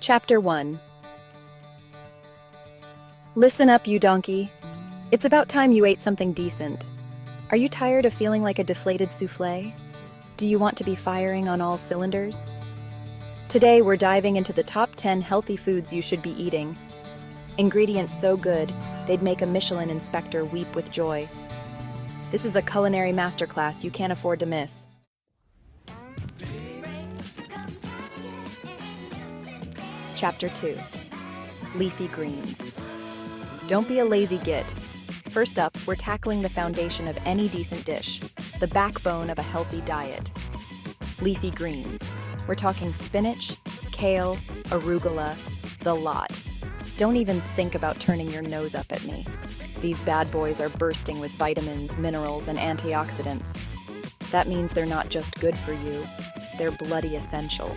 Chapter 1. Listen up, you donkey. It's about time you ate something decent. Are you tired of feeling like a deflated souffle? Do you want to be firing on all cylinders? Today, we're diving into the top 10 healthy foods you should be eating. Ingredients so good, they'd make a Michelin inspector weep with joy. This is a culinary masterclass you can't afford to miss. Chapter 2. Leafy Greens. Don't be a lazy git. First up, we're tackling the foundation of any decent dish, the backbone of a healthy diet. Leafy greens. We're talking spinach, kale, arugula, the lot. Don't even think about turning your nose up at me. These bad boys are bursting with vitamins, minerals, and antioxidants. That means they're not just good for you, they're bloody essential.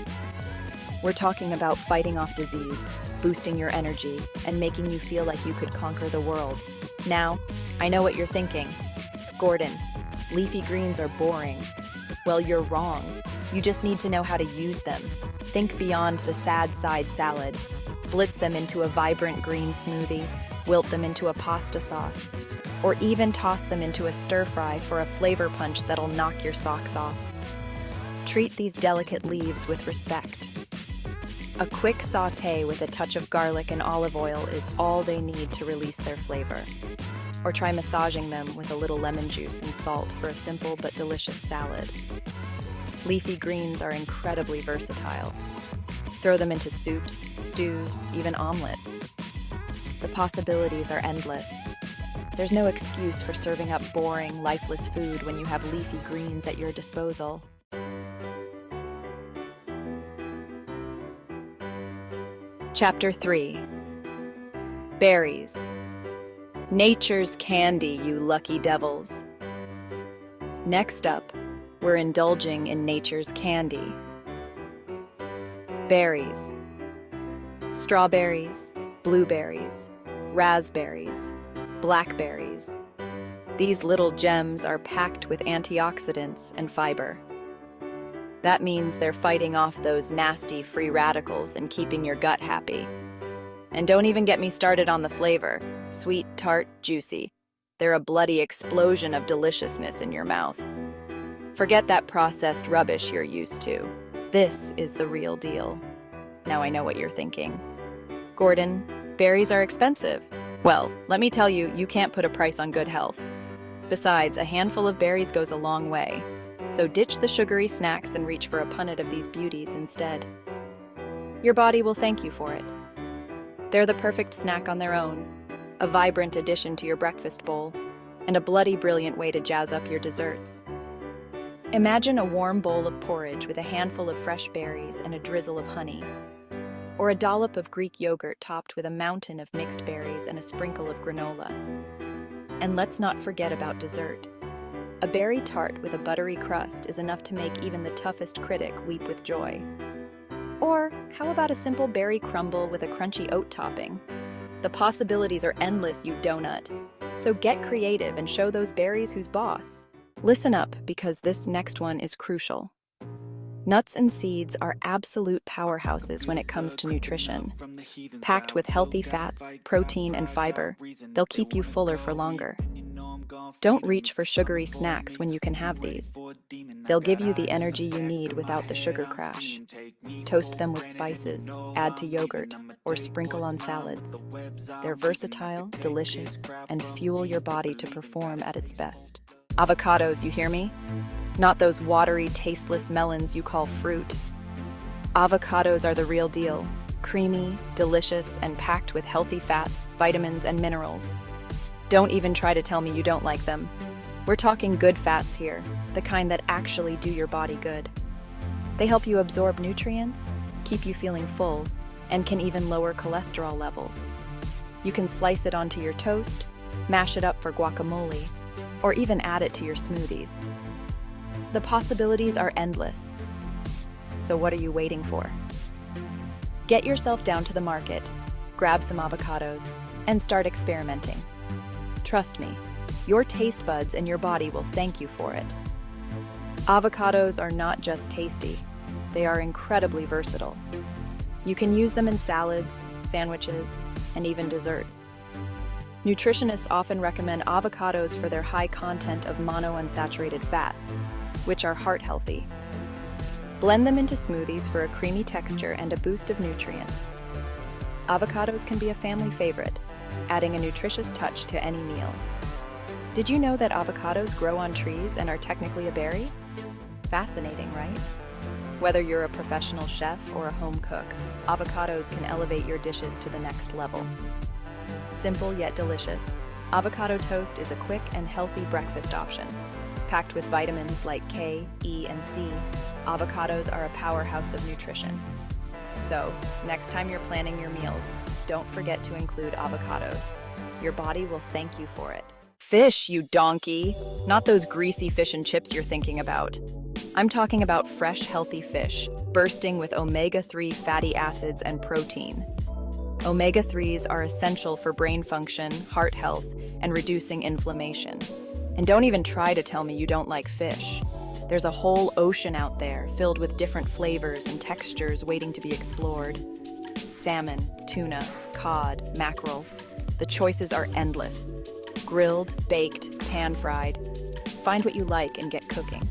We're talking about fighting off disease, boosting your energy, and making you feel like you could conquer the world. Now, I know what you're thinking. Gordon, leafy greens are boring. Well, you're wrong. You just need to know how to use them. Think beyond the sad side salad. Blitz them into a vibrant green smoothie, wilt them into a pasta sauce, or even toss them into a stir-fry for a flavor punch that'll knock your socks off. Treat these delicate leaves with respect. A quick sauté with a touch of garlic and olive oil is all they need to release their flavor. Or try massaging them with a little lemon juice and salt for a simple but delicious salad. Leafy greens are incredibly versatile. Throw them into soups, stews, even omelets. The possibilities are endless. There's no excuse for serving up boring, lifeless food when you have leafy greens at your disposal. Chapter 3. Berries. Nature's candy, you lucky devils. Next up, we're indulging in nature's candy. Berries. Strawberries, blueberries, raspberries, blackberries. These little gems are packed with antioxidants and fiber. That means they're fighting off those nasty free radicals and keeping your gut happy. And don't even get me started on the flavor. Sweet, tart, juicy. They're a bloody explosion of deliciousness in your mouth. Forget that processed rubbish you're used to. This is the real deal. Now I know what you're thinking. Gordon, berries are expensive. Well, let me tell you, you can't put a price on good health. Besides, a handful of berries goes a long way. So ditch the sugary snacks and reach for a punnet of these beauties instead. Your body will thank you for it. They're the perfect snack on their own, a vibrant addition to your breakfast bowl, and a bloody brilliant way to jazz up your desserts. Imagine a warm bowl of porridge with a handful of fresh berries and a drizzle of honey, or a dollop of Greek yogurt topped with a mountain of mixed berries and a sprinkle of granola. And let's not forget about dessert. A berry tart with a buttery crust is enough to make even the toughest critic weep with joy. Or how about a simple berry crumble with a crunchy oat topping? The possibilities are endless, you donut. So get creative and show those berries who's boss. Listen up, because this next one is crucial. Nuts and seeds are absolute powerhouses when it comes to nutrition. Packed with healthy fats, protein, and fiber, they'll keep you fuller for longer. Don't reach for sugary snacks when you can have these. They'll give you the energy you need without the sugar crash. Toast them with spices, add to yogurt, or sprinkle on salads. They're versatile, delicious, and fuel your body to perform at its best. Avocados, you hear me? Not those watery, tasteless melons you call fruit. Avocados are the real deal. Creamy, delicious, and packed with healthy fats, vitamins, and minerals. Don't even try to tell me you don't like them. We're talking good fats here, the kind that actually do your body good. They help you absorb nutrients, keep you feeling full, and can even lower cholesterol levels. You can slice it onto your toast, mash it up for guacamole, or even add it to your smoothies. The possibilities are endless. So what are you waiting for? Get yourself down to the market, grab some avocados, and start experimenting. Trust me, your taste buds and your body will thank you for it. Avocados are not just tasty, they are incredibly versatile. You can use them in salads, sandwiches, and even desserts. Nutritionists often recommend avocados for their high content of monounsaturated fats, which are heart-healthy. Blend them into smoothies for a creamy texture and a boost of nutrients. Avocados can be a family favorite, adding a nutritious touch to any meal. Did you know that avocados grow on trees and are technically a berry? Fascinating, right? Whether you're a professional chef or a home cook, avocados can elevate your dishes to the next level. Simple yet delicious, avocado toast is a quick and healthy breakfast option. Packed with vitamins like K, E, and C, avocados are a powerhouse of nutrition. So, next time you're planning your meals, don't forget to include avocados. Your body will thank you for it. Fish, you donkey! Not those greasy fish and chips you're thinking about. I'm talking about fresh, healthy fish, bursting with omega-3 fatty acids and protein. Omega-3s are essential for brain function, heart health, and reducing inflammation. And don't even try to tell me you don't like fish. There's a whole ocean out there filled with different flavors and textures waiting to be explored. Salmon, tuna, cod, mackerel. The choices are endless. Grilled, baked, pan-fried. Find what you like and get cooking.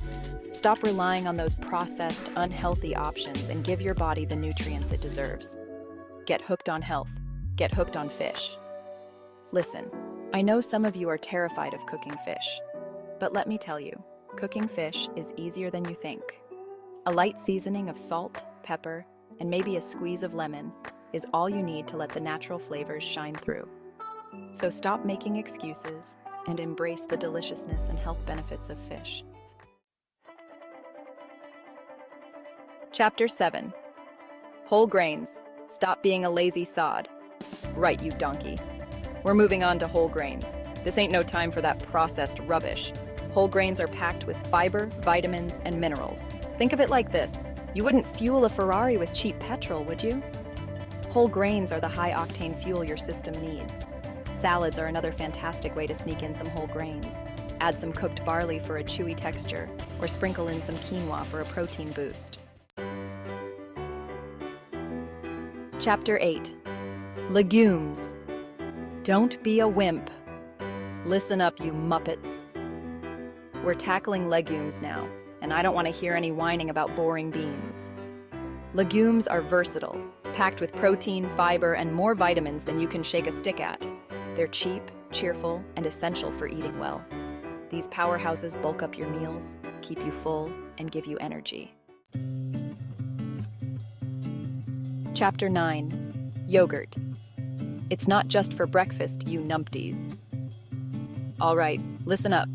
Stop relying on those processed, unhealthy options and give your body the nutrients it deserves. Get hooked on health. Get hooked on fish. Listen, I know some of you are terrified of cooking fish, but let me tell you, cooking fish is easier than you think. A light seasoning of salt, pepper, and maybe a squeeze of lemon is all you need to let the natural flavors shine through. So stop making excuses and embrace the deliciousness and health benefits of fish. Chapter 7. Whole grains. Stop being a lazy sod. Right, you donkey. We're moving on to whole grains. This ain't no time for that processed rubbish. Whole grains are packed with fiber, vitamins, and minerals. Think of it like this. You wouldn't fuel a Ferrari with cheap petrol, would you? Whole grains are the high-octane fuel your system needs. Salads are another fantastic way to sneak in some whole grains. Add some cooked barley for a chewy texture, or sprinkle in some quinoa for a protein boost. Chapter 8. Legumes. Don't be a wimp. Listen up, you muppets. We're tackling legumes now, and I don't want to hear any whining about boring beans. Legumes are versatile, packed with protein, fiber, and more vitamins than you can shake a stick at. They're cheap, cheerful, and essential for eating well. These powerhouses bulk up your meals, keep you full, and give you energy. Chapter 9. Yogurt. It's not just for breakfast, you numpties. All right, listen up.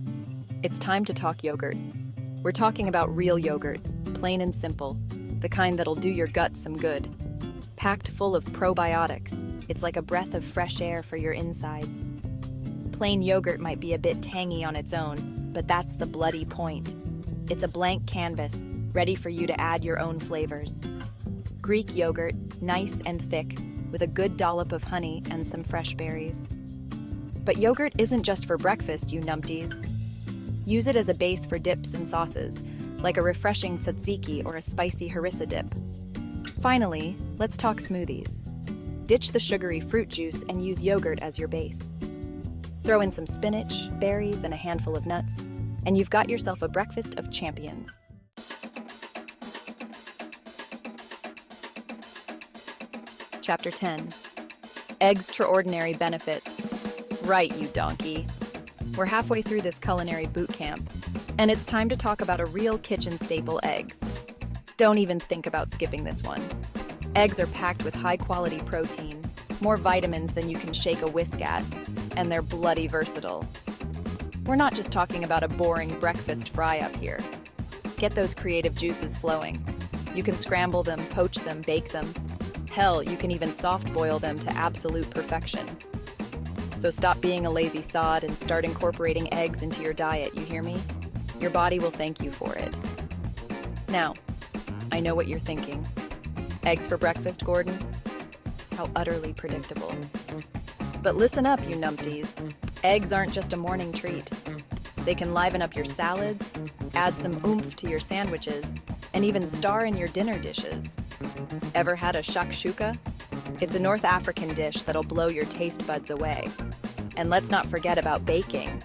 It's time to talk yogurt. We're talking about real yogurt, plain and simple, the kind that'll do your gut some good. Packed full of probiotics, it's like a breath of fresh air for your insides. Plain yogurt might be a bit tangy on its own, but that's the bloody point. It's a blank canvas, ready for you to add your own flavors. Greek yogurt, nice and thick, with a good dollop of honey and some fresh berries. But yogurt isn't just for breakfast, you numpties. Use it as a base for dips and sauces, like a refreshing tzatziki or a spicy harissa dip. Finally, let's talk smoothies. Ditch the sugary fruit juice and use yogurt as your base. Throw in some spinach, berries, and a handful of nuts, and you've got yourself a breakfast of champions. Chapter 10. Extraordinary benefits. Right, you donkey. We're halfway through this culinary boot camp, and it's time to talk about a real kitchen staple, eggs. Don't even think about skipping this one. Eggs are packed with high-quality protein, more vitamins than you can shake a whisk at, and they're bloody versatile. We're not just talking about a boring breakfast fry-up here. Get those creative juices flowing. You can scramble them, poach them, bake them. Hell, you can even soft-boil them to absolute perfection. So stop being a lazy sod and start incorporating eggs into your diet, you hear me? Your body will thank you for it. Now, I know what you're thinking. Eggs for breakfast, Gordon? How utterly predictable. But listen up, you numpties. Eggs aren't just a morning treat. They can liven up your salads, add some oomph to your sandwiches, and even star in your dinner dishes. Ever had a shakshuka? It's a North African dish that'll blow your taste buds away. And let's not forget about baking.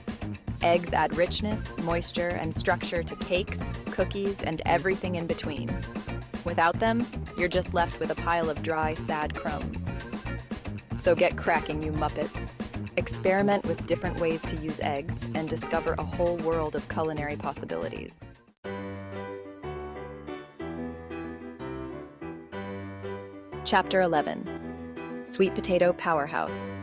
Eggs add richness, moisture, and structure to cakes, cookies, and everything in between. Without them, you're just left with a pile of dry, sad crumbs. So get cracking, you Muppets. Experiment with different ways to use eggs and discover a whole world of culinary possibilities. Chapter 11. Sweet Potato Powerhouse.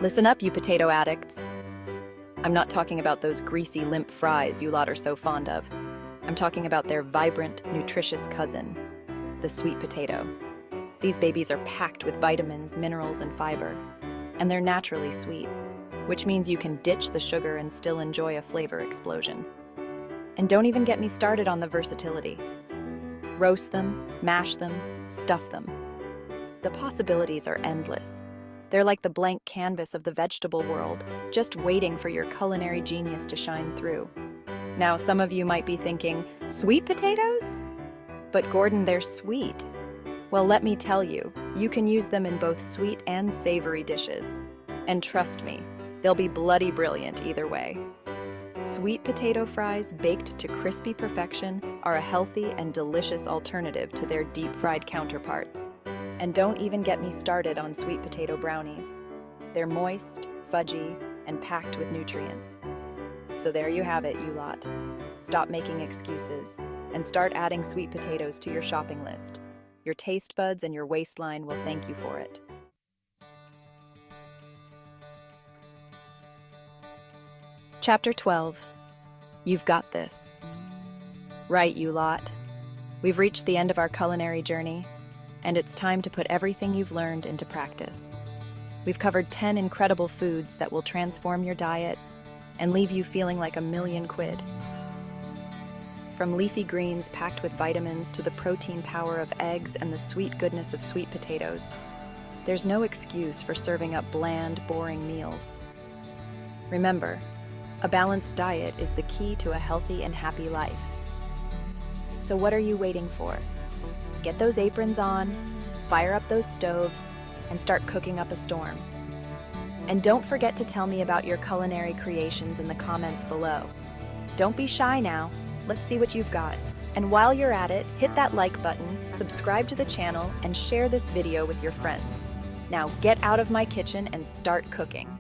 Listen up, you potato addicts. I'm not talking about those greasy, limp fries you lot are so fond of. I'm talking about their vibrant, nutritious cousin, the sweet potato. These babies are packed with vitamins, minerals, and fiber, and they're naturally sweet, which means you can ditch the sugar and still enjoy a flavor explosion. And don't even get me started on the versatility. Roast them, mash them, stuff them. The possibilities are endless. They're like the blank canvas of the vegetable world, just waiting for your culinary genius to shine through. Now, some of you might be thinking, sweet potatoes? But Gordon, they're sweet. Well, let me tell you, you can use them in both sweet and savory dishes. And trust me, they'll be bloody brilliant either way. Sweet potato fries baked to crispy perfection are a healthy and delicious alternative to their deep-fried counterparts. And don't even get me started on sweet potato brownies. They're moist, fudgy, and packed with nutrients. So there you have it, you lot. Stop making excuses and start adding sweet potatoes to your shopping list. Your taste buds and your waistline will thank you for it. Chapter 12. You've got this. Right, you lot. We've reached the end of our culinary journey, and it's time to put everything you've learned into practice. We've covered 10 incredible foods that will transform your diet and leave you feeling like £1,000,000. From leafy greens packed with vitamins to the protein power of eggs and the sweet goodness of sweet potatoes, there's no excuse for serving up bland, boring meals. Remember, a balanced diet is the key to a healthy and happy life. So what are you waiting for? Get those aprons on, fire up those stoves, and start cooking up a storm. And don't forget to tell me about your culinary creations in the comments below. Don't be shy now. Let's see what you've got. And while you're at it, hit that like button, subscribe to the channel, and share this video with your friends. Now get out of my kitchen and start cooking.